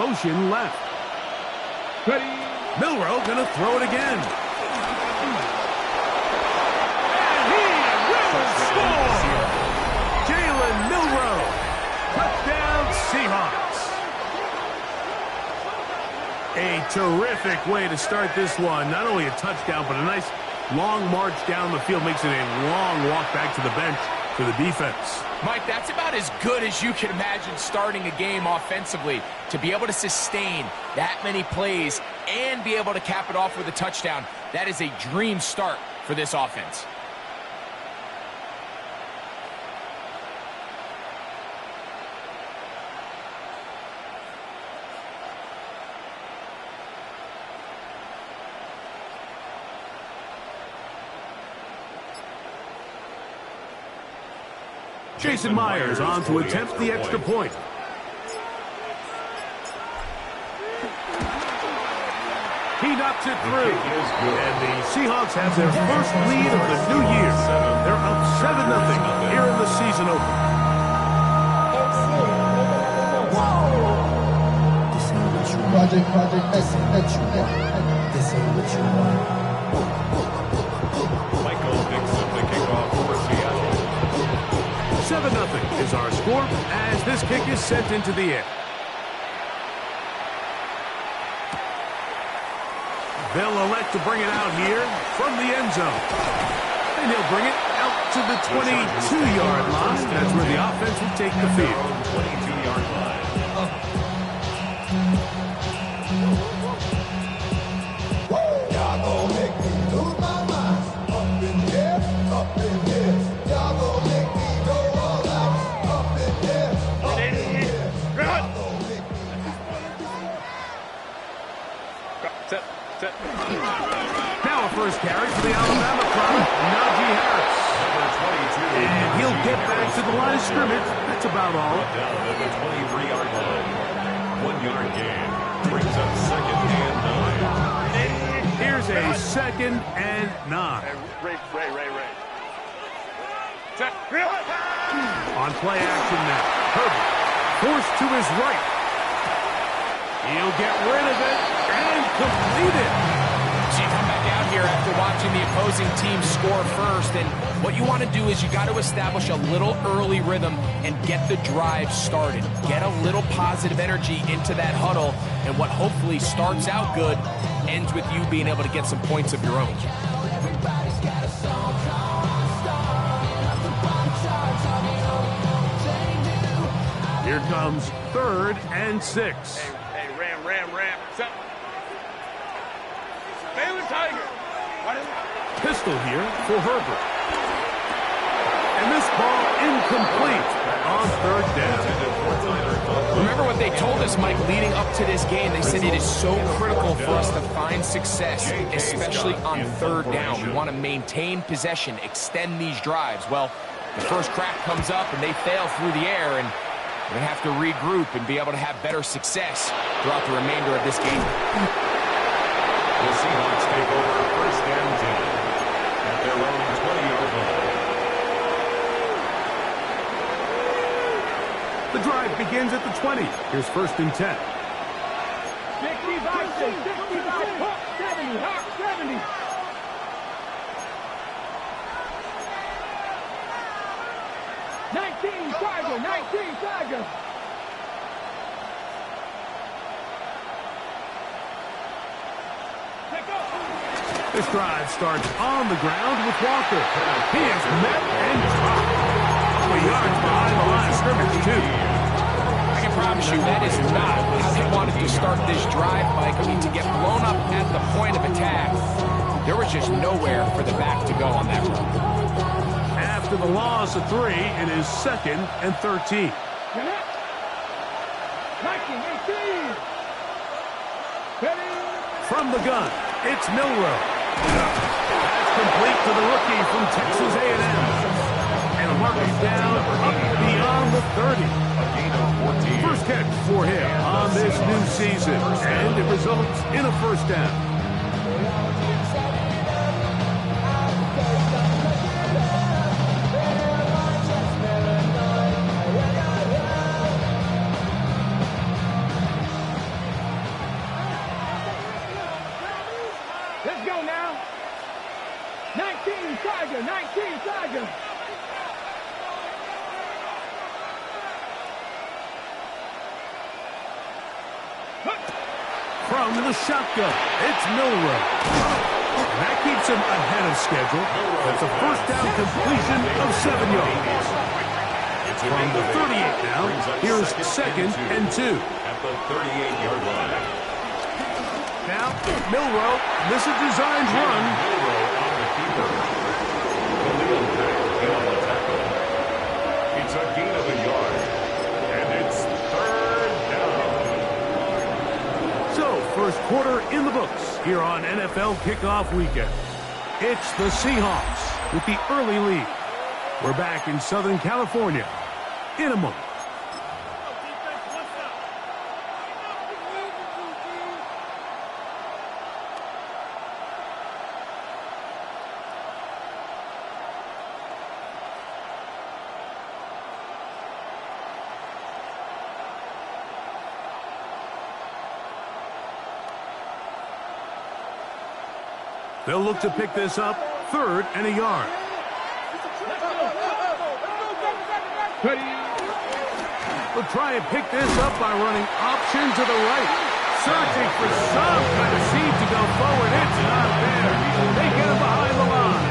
motion left. Ready. Milroe gonna throw it again. And he will score! Jalen Milroe. Touchdown Seahawks. A terrific way to start this one. Not only a touchdown, but a nice long march down the field. Makes it a long walk back to the bench for the defense. Mike, that's about as good as you can imagine starting a game offensively. To be able to sustain that many plays and be able to cap it off with a touchdown, that is a dream start for this offense. Jason Myers on to attempt the extra point. He knocks it through. And the Seahawks have their first lead of the new year. They're up 7-0 here in the season opener. Project, this ain't what you want. Michael picks up the kickoff for Seattle. 7-0 is our score as this kick is sent into the air. They'll elect to bring it out here from the end zone. And he'll bring it out to the 22-yard line. That's where the offense will take the field. 22-yard line. Y'all gon' make me lose my mind. Up in here, up in here. Y'all gon' make me go all out. Up in here, up in here. Y'all gon' make me. Now a first carry for the Alabama crowd, Najee Harris. And he'll get back to the line of scrimmage. That's about all. Down at the 23-yard line. 1-yard gain. Brings up 2nd and 9. Here's a 2nd and 9. Ray. On play action now. Herbert forced to his right. He'll get rid of it and complete it. So you come back out here after watching the opposing team score first, and what you want to do is you got to establish a little early rhythm and get the drive started. Get a little positive energy into that huddle, and what hopefully starts out good ends with you being able to get some points of your own. Here comes 3rd and 6. Hey, Ram. Set. Baylor Tiger. Pistol here for Herbert. And this ball incomplete on 3rd down. Remember what they told us, Mike, leading up to this game. They said it is so critical for us to find success, especially on 3rd down. We want to maintain possession, extend these drives. Well, the first crack comes up and they fail through the air, and we're going to have to regroup and be able to have better success throughout the remainder of this game. The Seahawks take over 1st and 10 at their own 20-yard line. The drive begins at the 20. Here's 1st and 10. 70. 19 Tiger. This drive starts on the ground with Walker. He is met and dropped. A couple yards behind the line of scrimmage, too. I can promise you that is not how they wanted to start this drive, Mike. I mean, to get blown up at the point of attack, there was just nowhere for the back to go on that run. After the loss of 3, it is 2nd and 13. From the gun, it's Milroe. That's complete to the rookie from Texas A&M. And a mark down up beyond the 30. A gain of 14. First catch for him on this new season. And it results in a 1st down. Let's go now. 19 Tiger, 19 Tiger. From the shotgun, it's Milroe. And that keeps him ahead of schedule. That's a first down completion of 7 yards. From the 38 now, here's 2nd and 2. At the 38-yard line. Now, Milroe, this is a designed run. Milroe on the keeper. Khalil Mack on the tackle. It's a gain of a yard. And it's 3rd down. So, first quarter in the books here on NFL Kickoff Weekend. It's the Seahawks with the early lead. We're back in Southern California in a moment. They'll look to pick this up, 3rd and a yard. They'll try and pick this up by running option to the right. Searching for some kind of seed to go forward. It's not there. They get him behind the line.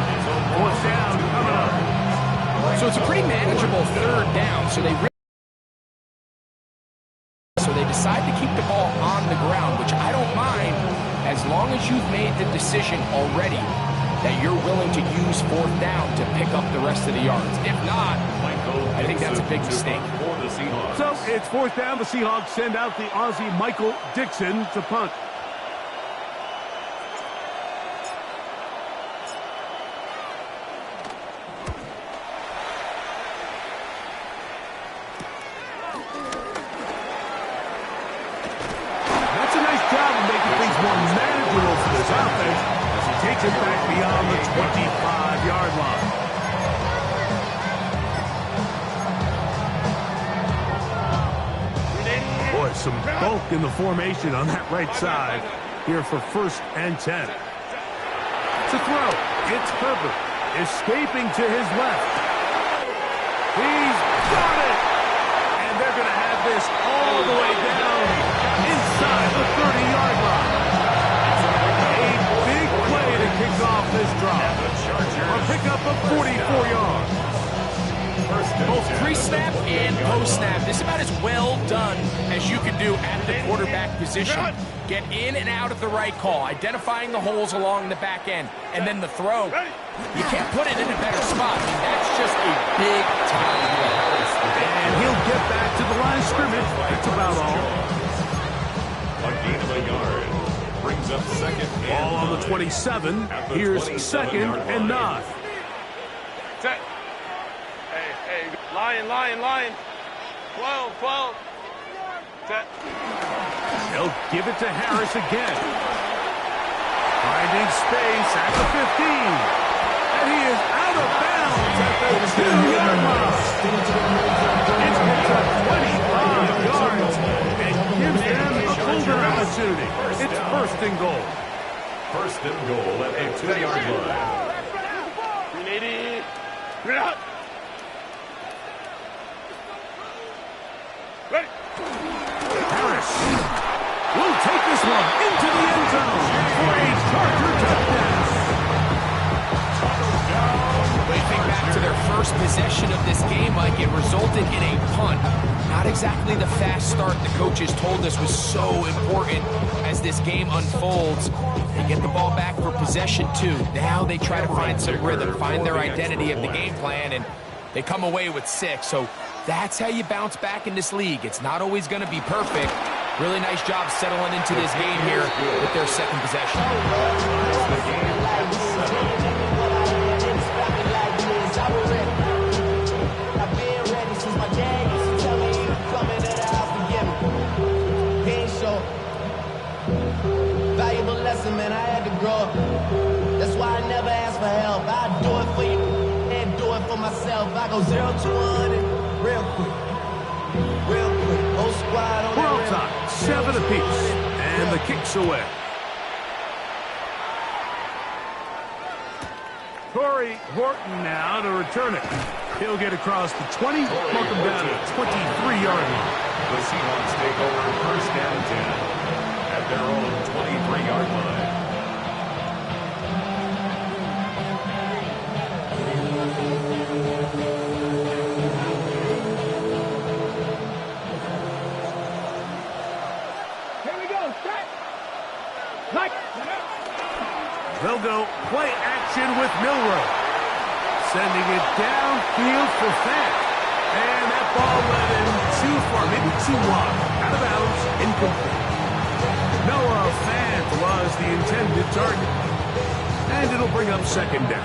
4th down coming up. So it's a pretty manageable 3rd down. So they decide to keep the ball on the ground, which I don't mind as long as you've made the decision already that you're willing to use 4th down to pick up the rest of the yards. If not, I think that's a big mistake. So it's 4th down. The Seahawks send out the Aussie Michael Dixon to punt. That's a nice job of making things more manageable for this offense as he takes it back beyond the 25-yard line. Boy, some bulk in the formation on that right side here for 1st and 10. To throw, it's Herbert escaping to his left. He's got it! And they're going to have this all the way down inside the 30-yard line. A big play to kick off this drive. A pickup of 44 yards. Both pre-snap and post-snap, this is about as well done as you can do at the quarterback position. Get in and out of the right call, identifying the holes along the back end, and then the throw. You can't put it in a better spot. I mean, that's just a big-time play. And he'll get back to the line of scrimmage. That's about all. A gain of a yard. Brings up 2nd and Ball on the 9. 27. At the Here's 27-yard 2nd and 9. Set. Hey, lion. 12. Set. They'll give it to Harris again. Finding space at the 15. And he is out of bounds at the 2-yard line. It's picked up 25 yards and gives them a golden opportunity. It's 1st and goal. 1st and goal at the 2-yard line. 380. Bring it out. Ready. Harris will take this one into the end zone for a Charger touchdown. When you think back to their first possession of this game, Mike, it resulted in a punt. Not exactly the fast start the coaches told us was so important as this game unfolds. They get the ball back for possession 2. Now they try to find some rhythm, find their identity of the game plan, and they come away with 6. So that's how you bounce back in this league. It's not always going to be perfect. Really nice job settling into this game here with their 2nd possession. Valuable lesson, man, I had to grow up. That's why I never ask for help. I do it for you and do it for myself. I go 0 to 100 real quick. Whole squad on Ball that. time, 7 apiece, and the kick's away. Torrey Horton now to return it. He'll get across the 20, welcome down to the 23-yard line. The Seahawks take over first down 10 at their own 23-yard line. Here we go. Set. Like. They'll go play action with Milroe. Sending it downfield for Fant. And that ball went in too far, maybe too wide. Out of bounds, incomplete. Noah Fant was the intended target. And it'll bring up second down.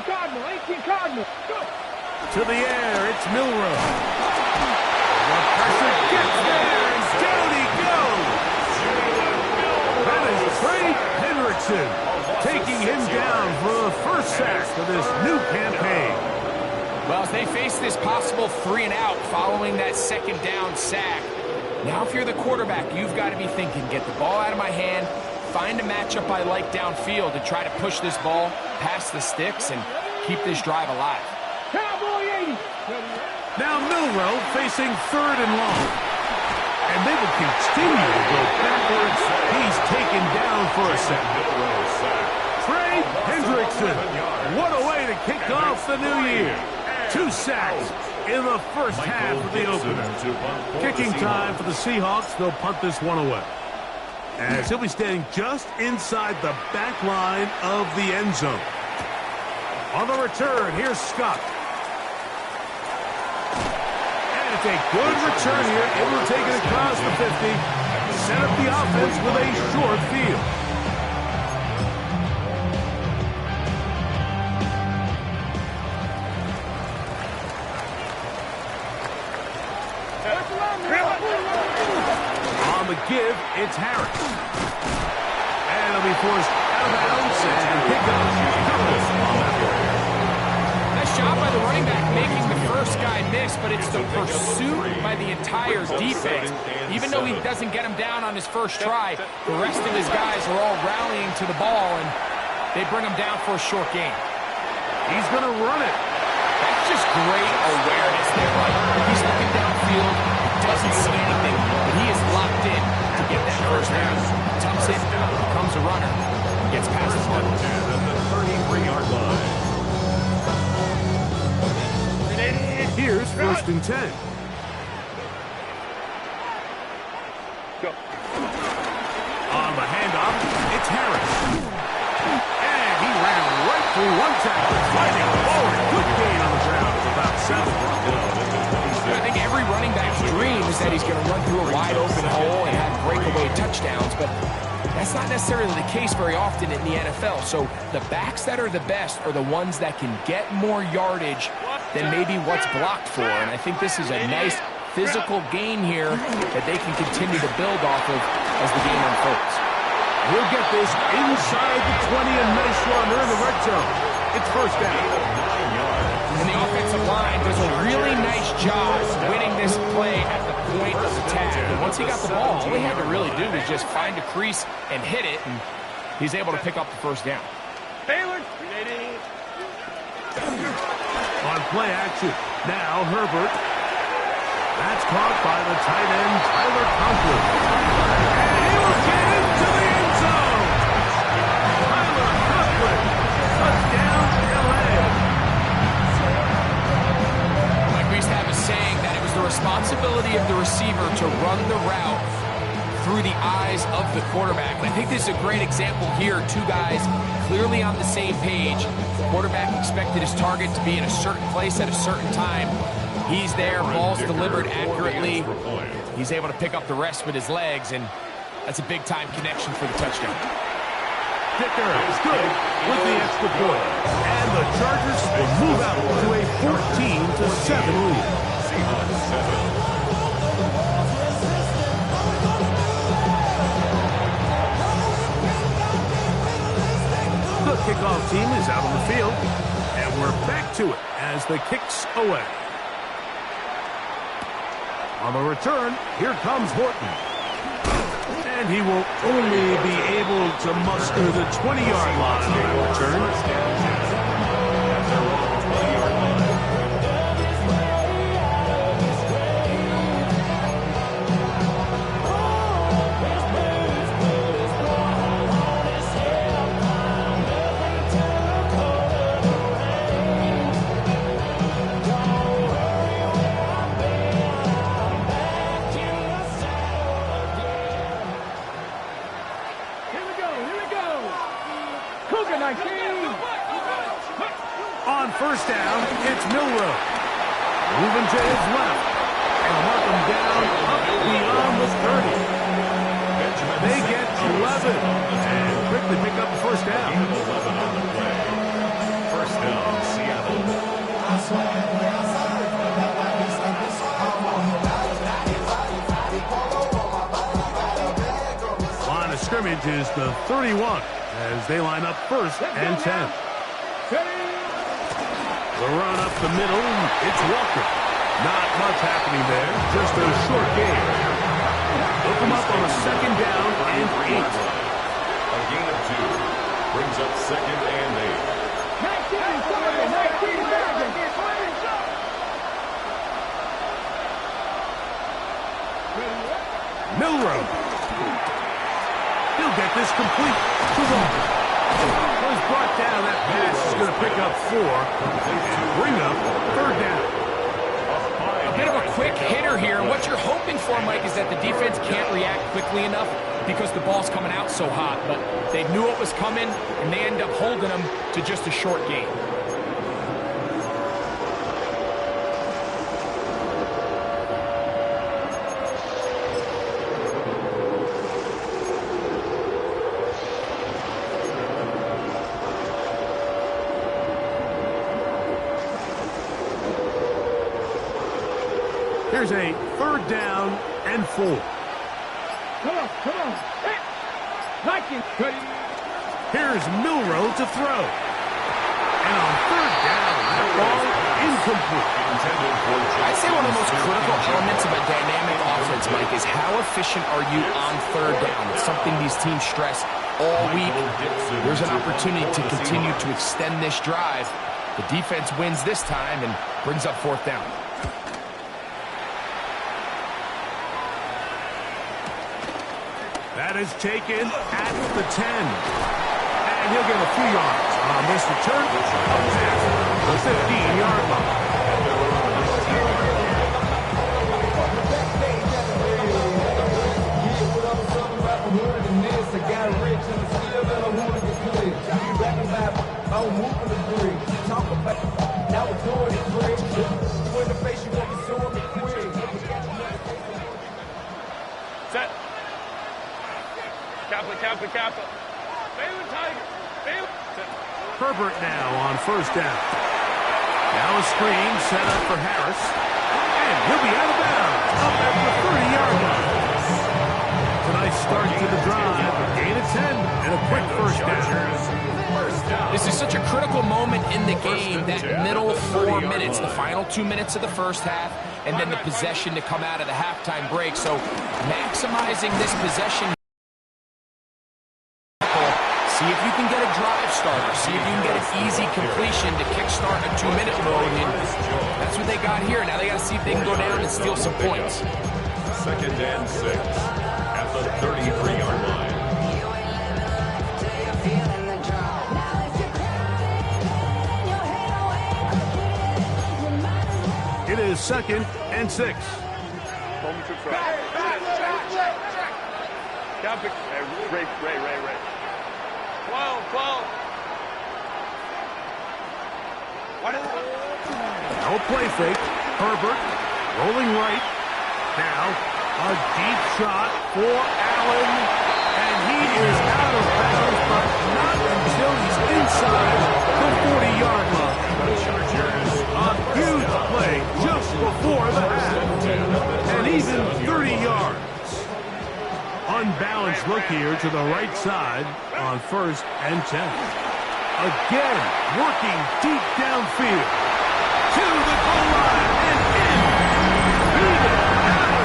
Cardinal, 18 Cardinal. Go. To the air, it's Milroe. The pressure gets there, and down he goes. That is Trey Hendrickson, taking him down for the first sack of this new campaign. Well, as they face this possible 3-and-out following that second down sack, now if you're the quarterback, you've got to be thinking, get the ball out of my hand, find a matchup I like downfield and try to push this ball past the sticks and keep this drive alive. Cowboy 80. Now Milroe facing third and long. And they will continue to go backwards. He's taken down for a sack. Trey Hendrickson. What a way to kick off the new year. 2 sacks in the first half of the opener. Kicking time for the Seahawks. They'll punt this one away, as he'll be standing just inside the back line of the end zone. On the return, here's Scott. And it's a good return here, able to take it across the 50. Set up the offense with a short field. On the give, it's Harris. And it'll be forced out of bounds and pick up a couple on that play. Nice job by the running back making the first guy miss, but it's the pursuit by the entire defense. Even though he doesn't get him down on his first try, the rest of his guys are all rallying to the ball, and they bring him down for a short gain. He's going to run it. That's just great awareness there, right? He's looking downfield, doesn't see anything, but he is locked in to get that first down. Tucks it, becomes a runner, gets past the mark. At the 33-yard line. Here's first and 10. Go. On the handoff, it's Harris. And he ran right through one tackle, fighting forward. Good gain on the ground of about 7. I think every running back's dream is that he's going to run through a wide open hole and have breakaway touchdowns, but that's not necessarily the case very often in the NFL. So the backs that are the best are the ones that can get more yardage than maybe what's blocked for. And I think this is a nice physical gain here that they can continue to build off of as the game unfolds. He'll get this inside the 20, a nice run. They're in the red zone. It's first down. And the offensive line does a really nice job winning this play at the point of attack. And once he got the ball, all he had to really do was just find a crease and hit it, and he's able to pick up the first down. Baylor. On play action, now Herbert. That's caught by the tight end, Tyler Conklin. And he will get into the end zone. Tyler Conklin, touchdown, LA. Mike, we used to have a saying that it was the responsibility of the receiver to run the route through the eyes of the quarterback. And I think this is a great example here. 2 guys clearly on the same page. Quarterback expected his target to be in a certain place at a certain time. He's there, ball's delivered accurately. He's able to pick up the rest with his legs, and that's a big-time connection for the touchdown. Dicker is good with the extra point. And the Chargers will move out to a 14-7 lead. The kickoff team is out on the field, and we're back to it as the kick's away. On the return, here comes Horton. And he will only be able to muster the 20-yard line on that return. On first down, it's Milroe. Moving to his left. And mark him down up beyond the 30. They get 11. And quickly pick up the first down. 11 on the play. First down, Seattle. Line of scrimmage is the 31 as they line up first and 10. The run up the middle, it's Walker. Not much happening there, just a short game. Look him up on a second down and 8. A gain of 2. Brings up second and 8. Milroe. He'll get this complete to Walker. Was brought down. That pass is going to pick up 4 and bring up third down. A bit of a quick hitter here. And what you're hoping for, Mike, is that the defense can't react quickly enough because the ball's coming out so hot. But they knew it was coming, and they end up holding them to just a short gain. Here's a third down and 4. Come on. Hey. Here's Milroe to throw. And on third down, that ball incomplete. I'd say one of the most critical elements of a dynamic offense, Mike, is how efficient are you on third down? It's something these teams stress all week. There's an opportunity to continue to extend this drive. The defense wins this time and brings up fourth down. That is taken at the 10. And he'll get a few yards on this return. Up past the 15-yard line. Set. Kappa. Baylor Tiger. Herbert now on first down. Now a screen set up for Harris. And he'll be out of bounds. Up at the 30-yard line. It's a nice start to the drive. A gain of 10 and a quick first down. This is such a critical moment in the game, that middle 4 minutes, the final 2 minutes of the first half, and then the possession to come out of the halftime break. So maximizing this possession. See if you can get a drive starter. See if you can get an easy completion to kickstart a 2-minute mode. And that's what they got here. Now they got to see if they can go down and steal some points. Second and 6 at the 33-yard line. It is second and 6. Ray. 12. No play fake. Herbert rolling right. Now a deep shot for Allen. And he is out of bounds, but not until he's inside the 40-yard line. A huge play just before the half. And even 30 yards. Unbalanced look here to the right side on first and 10. Again, working deep downfield to the goal line and in. Beat it out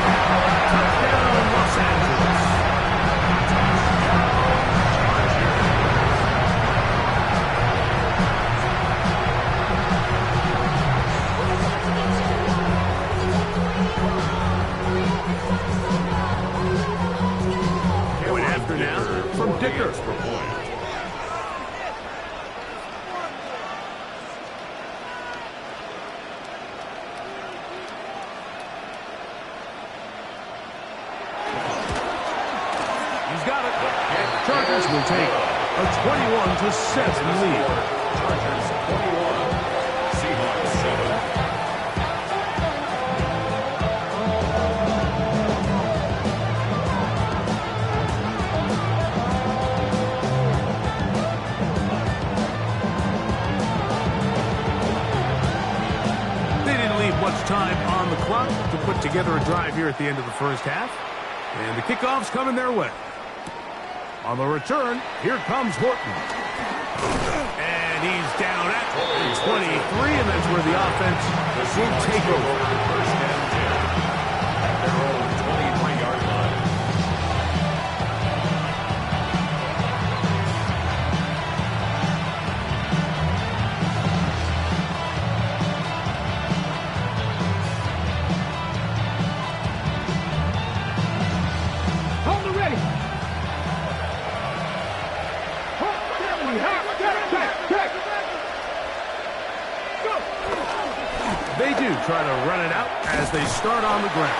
Chargers will take a 21-7 lead. Chargers 21, Seahawks 7. Much time on the clock to put together a drive here at the end of the first half. And the kickoff's coming their way. On the return, here comes Horton. And he's down at 23, and that's where the offense will take over. First and 10 at their own 23-yard line. They do try to run it out as they start on the ground.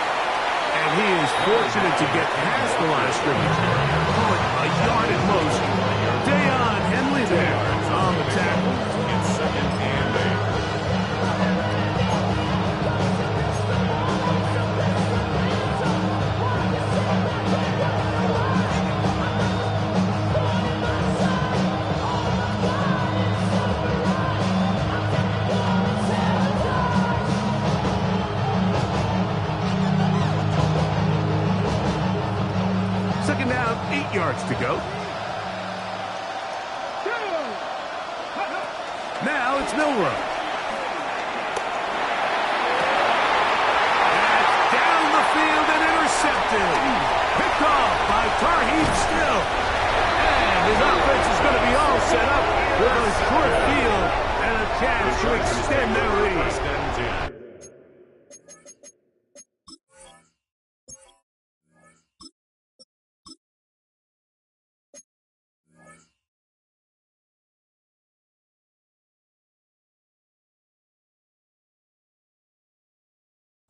And he is fortunate to get past the line of scrimmage. Call it a yard at most. Deion Henley there on the tackle. It's 2nd and 8. Second down, 8 yards to go. Now it's Milroe. That's down the field and intercepted. Picked off by Tarheeb Still. And his offense is going to be all set up with a short field and a chance to extend their lead. First and 10.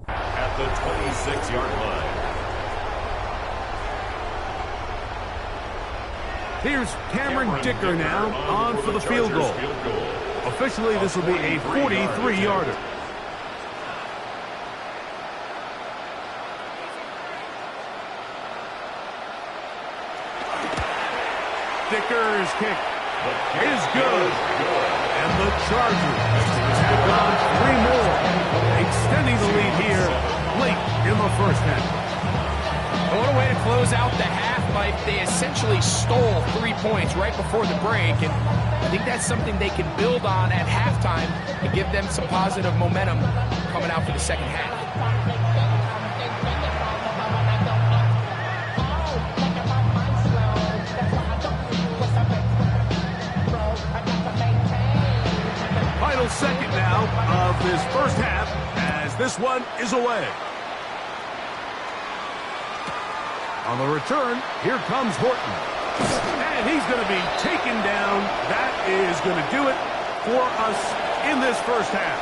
At the 26-yard line. Here's Cameron Dicker now on for the field goal. Officially, this will be a 43-yarder. Dicker's kick is good. And the Chargers tack on 3 more, extending the lead here late in the first half. What a way to close out the half, Mike. They essentially stole 3 points right before the break, and I think that's something they can build on at halftime and give them some positive momentum coming out for the second half. Final second now of this first half as this one is away. On the return, here comes Horton. And he's going to be taken down. That is going to do it for us in this first half.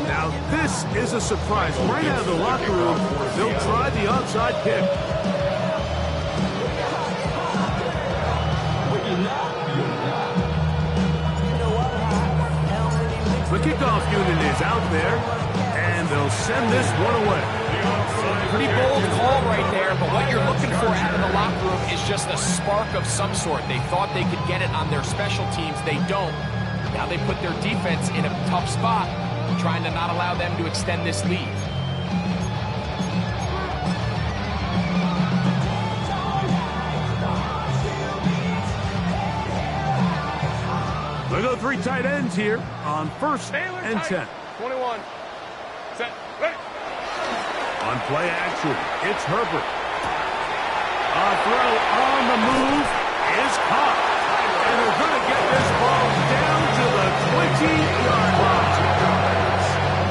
Now, this is a surprise. Right out of the locker room, they'll try the onside kick. The kickoff unit is out there, and they'll send this one away. Pretty bold call right there, but what you're looking for out of the locker room is just a spark of some sort. They thought they could get it on their special teams. They don't. Now they put their defense in a tough spot, trying to not allow them to extend this lead. They go 3 tight ends here on 1st and 10. 21. Set. Ready. On play action, it's Herbert. A throw on the move is caught. And they're going to get this ball down to the 20-yard line.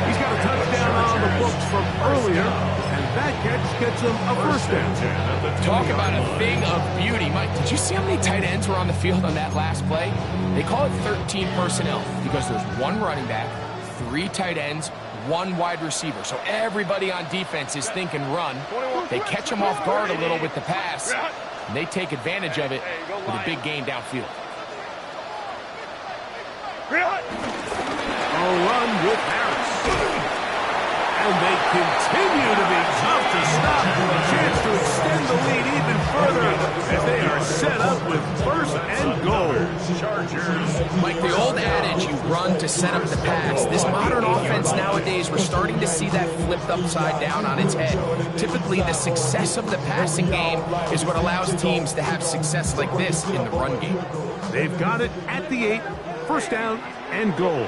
He's got a touchdown on the books from earlier, and that catch gets him a first down. Talk about a thing of beauty. Mike, did you see how many tight ends were on the field on that last play? They call it 13 personnel because there's one running back, 3 tight ends, 1 wide receiver. So everybody on defense is thinking run. They catch them off guard a little with the pass, and they take advantage of it with a big gain downfield. A run with Harris. And they continue to be tough to stop. A chance to extend the lead even further as they are set up with first and goal. Mike, the old adage, you run to set up the pass. This modern offense nowadays, we're starting to see that flipped upside down on its head. Typically, the success of the passing game is what allows teams to have success like this in the run game. They've got it at the 8. First down and goal.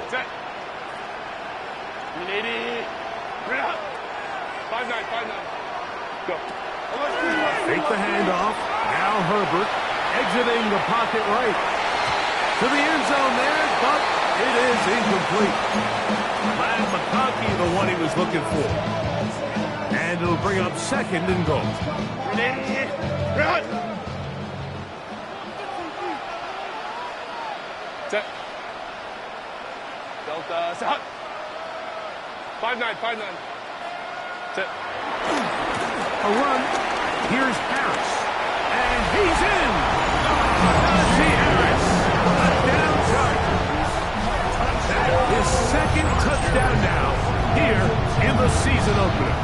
5-9, 5-9. Go. Take the handoff. Now Herbert exiting the pocket right. To the end zone there, but it is incomplete. Ladd McConkey, the one he was looking for. And it'll bring up second and goal. Set. Delta, set. 5-9. Set. A run. Here's Harris. And he's in. Najee Harris. Touchdown Chargers. That is second touchdown now here in the season opener.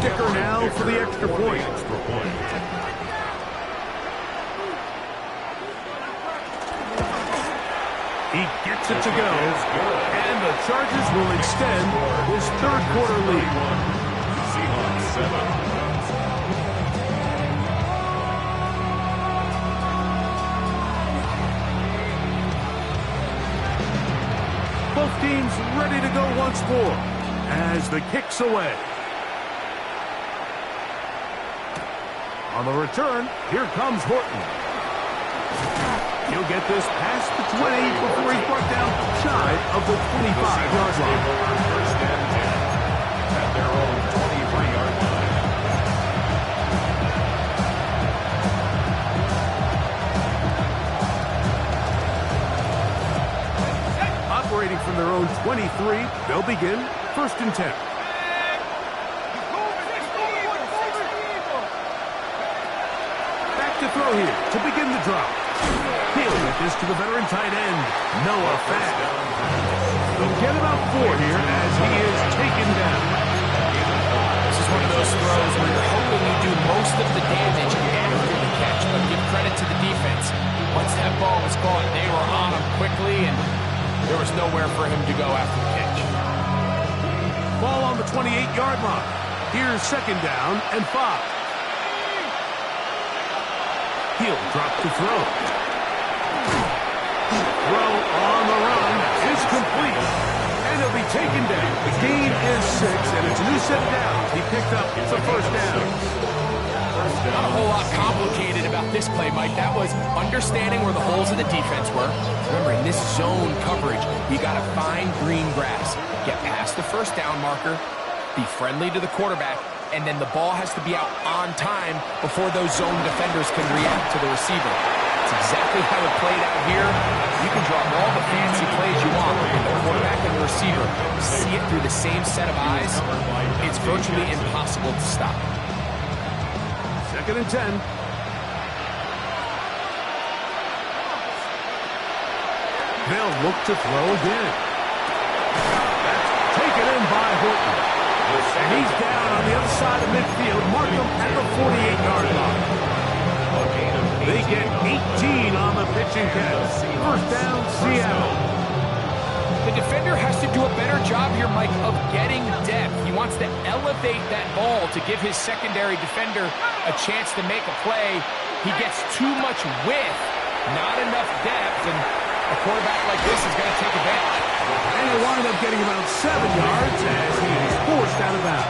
Kicker now for the extra point. He gets it to go, and the Chargers will extend his third quarter lead. Seahawks 7. Both teams ready to go once more as the kick's away. On the return, here comes Horton. He'll get this past the 20 before he's brought down shy of the 25-yard line. First and 10 at their own 23-yard line. Operating from their own 23, they'll begin first and 10. Back to throw here to begin the drop. He'll get this to the veteran tight end, Noah Fant. They'll get about 4 here as he is taken down. This is one of those throws where you're hoping you do most of the damage after the catch, but give credit to the defense. Once that ball was caught, they were on him quickly, and there was nowhere for him to go after the catch. Ball on the 28-yard line. Here's second down and 5. He'll drop the throw. Throw on the run is complete. And he'll be taken down. The gain is 6, and it's a new set of downs. He picked up the first down. Not a whole lot complicated about this play, Mike. That was understanding where the holes of the defense were. Remember, in this zone coverage, you got to find green grass. Get past the first down marker, be friendly to the quarterback, and then the ball has to be out on time before those zone defenders can react to the receiver. That's exactly how it played out here. You can draw all the fancy plays you want, but when the quarterback and the receiver see it through the same set of eyes, it's virtually impossible to stop. Second and 10. They'll look to throw again. That's taken in by Horton. And he's down on the other side of midfield. Mark him at the 48-yard line. They get 18 on the pitching catch. First down, Seattle. The defender has to do a better job here, Mike, of getting depth. He wants to elevate that ball to give his secondary defender a chance to make a play. He gets too much width, not enough depth, and a quarterback like this is going to take advantage. And he'll wind up getting about 7 yards as he is forced out of bounds.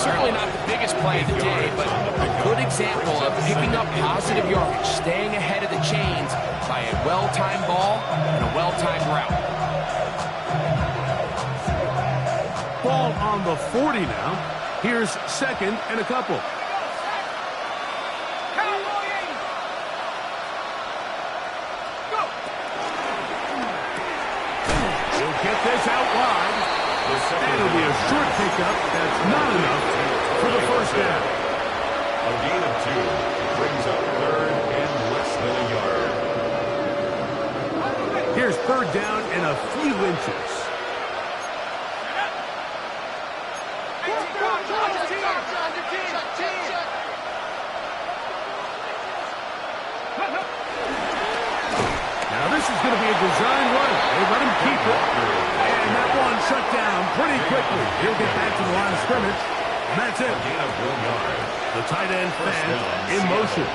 Certainly not the biggest play of the day, but a good example of picking up positive yardage, staying ahead of the chains by a well-timed ball and a well-timed route. Ball on the 40 now. Here's second and a couple. He'll get this out wide. And it'll be a short pickup. That's not enough for the first down. A gain of 2 brings up third and less than a yard. Here's third down in a few inches. Now this is going to be a design run. They let him keep it. And that one shut down pretty quickly. He'll get back to the line of scrimmage. And that's it. Gain of 1 yard. The tight end fan in motion.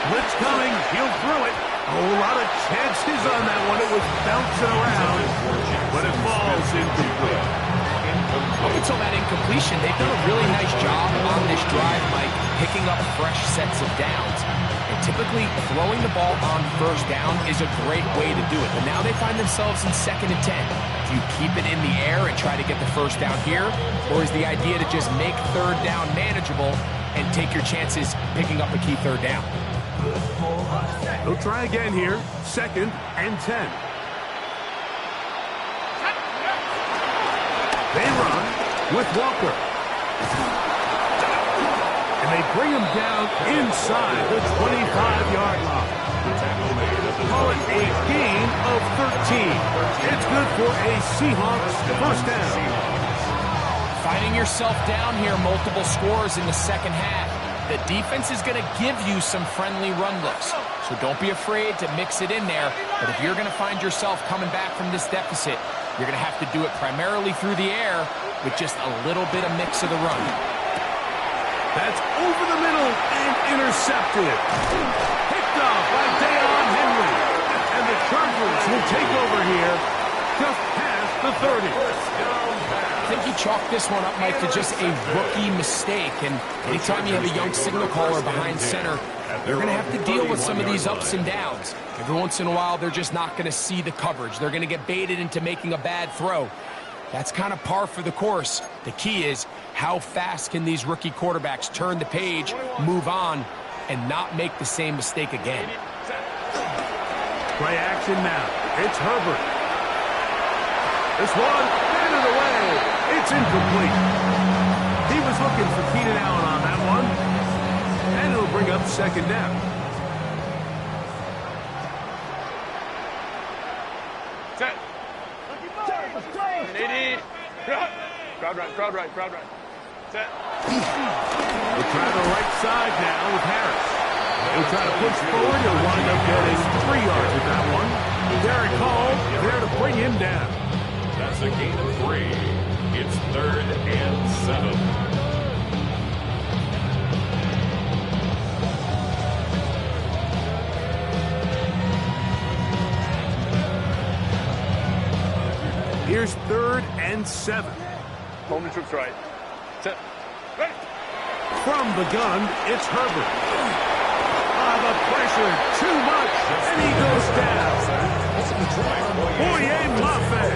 Blitz coming. He'll throw it. A whole lot of chances on that one. It was bouncing around, but it falls incomplete. Up until that incompletion, they've done a really nice job on this drive, Mike, picking up fresh sets of downs. And typically, throwing the ball on first down is a great way to do it. But now they find themselves in 2nd and 10. Do you keep it in the air and try to get the first down here? Or is the idea to just make third down manageable and take your chances picking up a key third down? He'll try again here. 2nd and 10. They run with Walker. And they bring him down inside the 25-yard line. Call it a gain of 13. It's good for a Seahawks first down. Finding yourself down here, multiple scores in the second half. The defense is going to give you some friendly run looks. So don't be afraid to mix it in there. But if you're going to find yourself coming back from this deficit, you're going to have to do it primarily through the air with just a little bit of mix of the run. That's over the middle and intercepted. Picked off by Deion Henry. And the Chargers will take over here just past the 30. I think you chalk this one up, Mike, to just a rookie mistake. And anytime you have a young signal caller behind center, you're going to have to deal with some of these ups and downs. Every once in a while, they're just not going to see the coverage. They're going to get baited into making a bad throw. That's kind of par for the course. The key is how fast can these rookie quarterbacks turn the page, move on, and not make the same mistake again. Play action now. It's Herbert. This one, batted away. It's incomplete. He was looking for Keenan Allen on that one. And it'll bring up 2nd down. Set. Crowd right. Set. We'll try the right side now with Harris. He'll try to push forward. He'll wind up getting 3 yards with that one. Derek Hall there to bring him down. That's a gain of 3. It's 3rd and 7. Here's 3rd and 7. Home and troops right. Set. Ready. From the gun, it's Herbert. The pressure, too much, and he goes down. Boye Mafe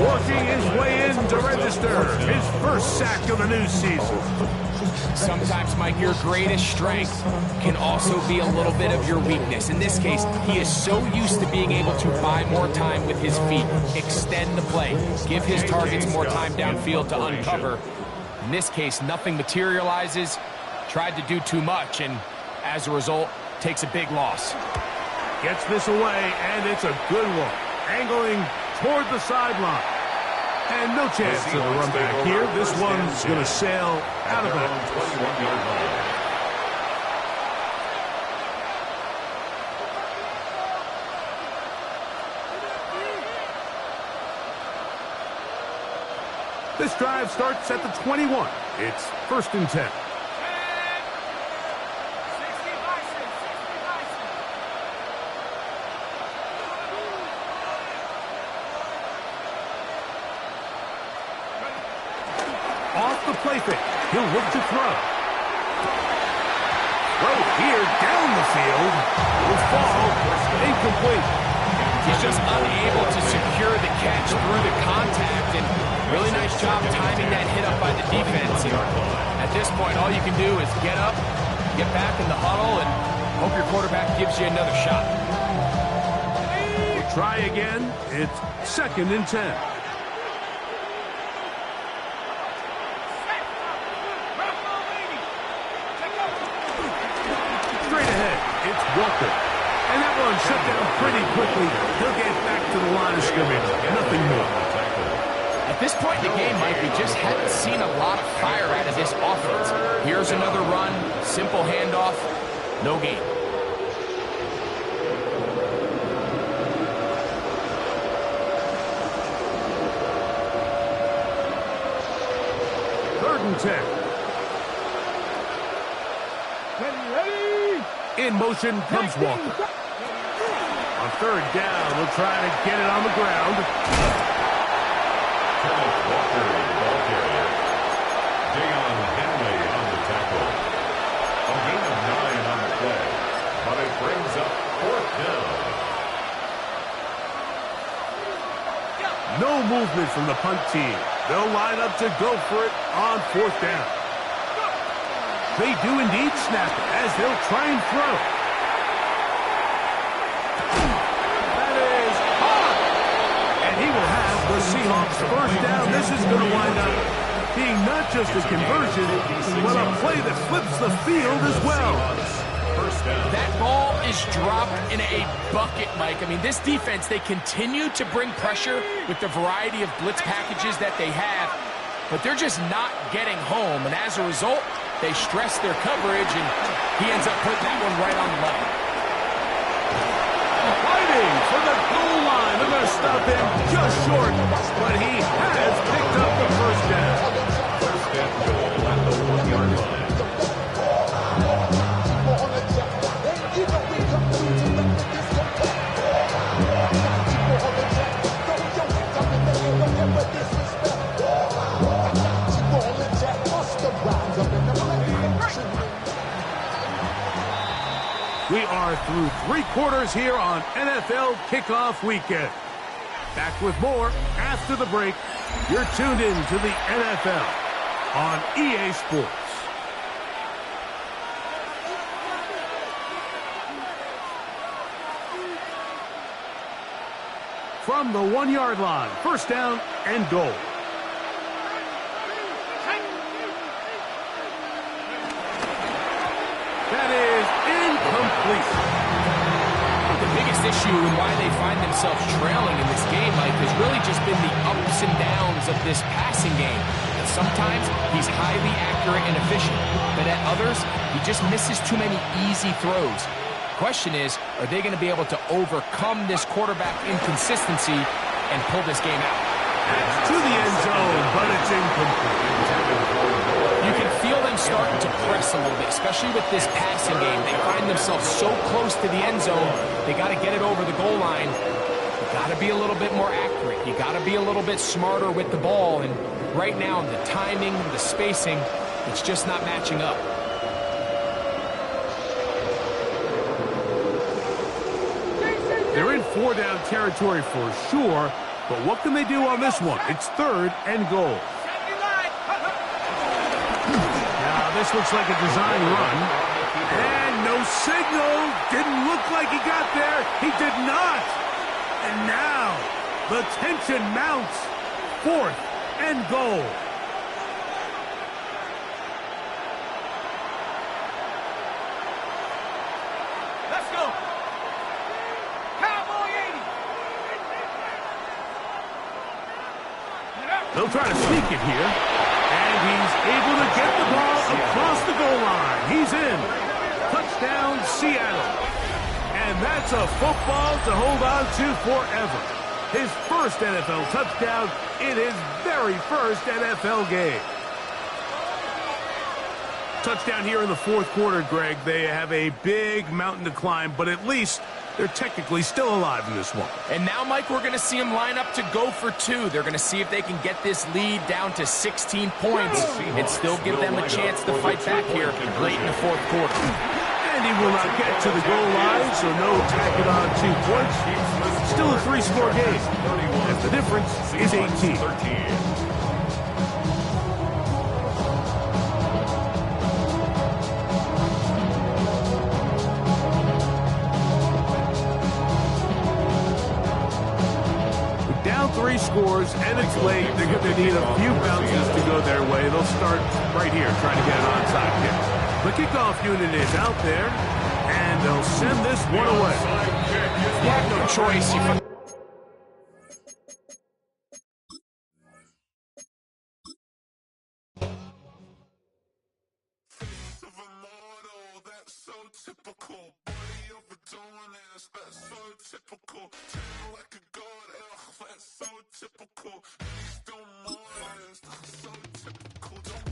working his way in to register his first sack of the new season. Sometimes, Mike, your greatest strength can also be a little bit of your weakness. In this case, he is so used to being able to buy more time with his feet, extend the play, give his targets more time downfield to uncover. In this case, nothing materializes, tried to do too much, and as a result, takes a big loss. Gets this away, and it's a good one. Angling toward the sideline. And no chance of a run back here. This one's going to sail out of bounds. 21-yard line. This drive starts at the 21. It's 1st and 10. Off the He'll look to throw. Throw here down the field. Will fall. Incomplete. He's just unable to secure the catch through the contact, and really nice job timing that hit up by the defense. And at this point, all you can do is get up, get back in the huddle, and hope your quarterback gives you another shot. We'll try again. It's 2nd and 10. Straight ahead, it's Walker. And that one shut down pretty quickly. He'll get back to the line of scrimmage. Nothing more. At this point in the game, Mike, we just haven't seen a lot of fire out of this offense. Here's another run, simple handoff, no gain. Third and 10. Ready? In motion comes Walker. On 3rd down, we'll try to get it on the ground. Kenneth Walker, the ball carrier. Deion Henley on the tackle. A gain of 9 on the play, but it brings up 4th down. No movement from the punt team. They'll line up to go for it on 4th down. They do indeed snap it as they'll try and throw. That is hot. And he will have the Seahawks 1st down. This is going to wind up being not just a conversion, but a play that flips the field as well. That ball is dropped in a bucket, Mike. I mean, this defense, they continue to bring pressure with the variety of blitz packages that they have, but they're just not getting home. And as a result, they stress their coverage, and he ends up putting that one right on the money. Fighting for the goal line. They're going to stop him just short, but he has picked up the 1st down. 1st and goal at the 1-yard line. We are through 3 quarters here on NFL Kickoff Weekend. Back with more after the break. You're tuned in to the NFL on EA Sports. From the 1-yard line, 1st down and goal. That is incomplete. The biggest issue and why they find themselves trailing in this game, Mike, has really just been the ups and downs of this passing game. And sometimes he's highly accurate and efficient, but at others, he just misses too many easy throws. The question is, are they going to be able to overcome this quarterback inconsistency and pull this game out? That's to the end zone, but it's incomplete. You can feel them starting to press a little bit, especially with this passing game. They find themselves so close to the end zone, they got to get it over the goal line. You got to be a little bit more accurate. You got to be a little bit smarter with the ball. And right now, the timing, the spacing, it's just not matching up. They're in 4-down territory for sure, but what can they do on this one? It's 3rd and goal. Now, this looks like a design run. And no signal. Didn't look like he got there. He did not. And now, the tension mounts. 4th and goal. Let's go. Cowboy 80. They'll try to sneak it here. And he's able to get the ball across the goal line. He's in. Touchdown, Seattle. And that's a football to hold on to forever. His 1st NFL touchdown in his very 1st NFL game. Touchdown here in the 4th quarter, Greg. They have a big mountain to climb, but at least They're technically still alive in this one. And now, Mike, we're going to see them line up to go for two. They're going to see if they can get this lead down to 16 points and still give them a chance to fight back here late in the fourth quarter. And he will not get to the goal line, so no tack it on 2 points. Still a 3-score game, and the difference is 18. Down 3 scores, and it's late. They're going to need a few bounces to go their way. They'll start right here, trying to get an onside kick. The kickoff unit is out there, and they'll send this one away. You have no choice. Typical, body overdoing this, that's so typical. Tell like a god, that's so typical. Please don't mind, that's so typical. Don't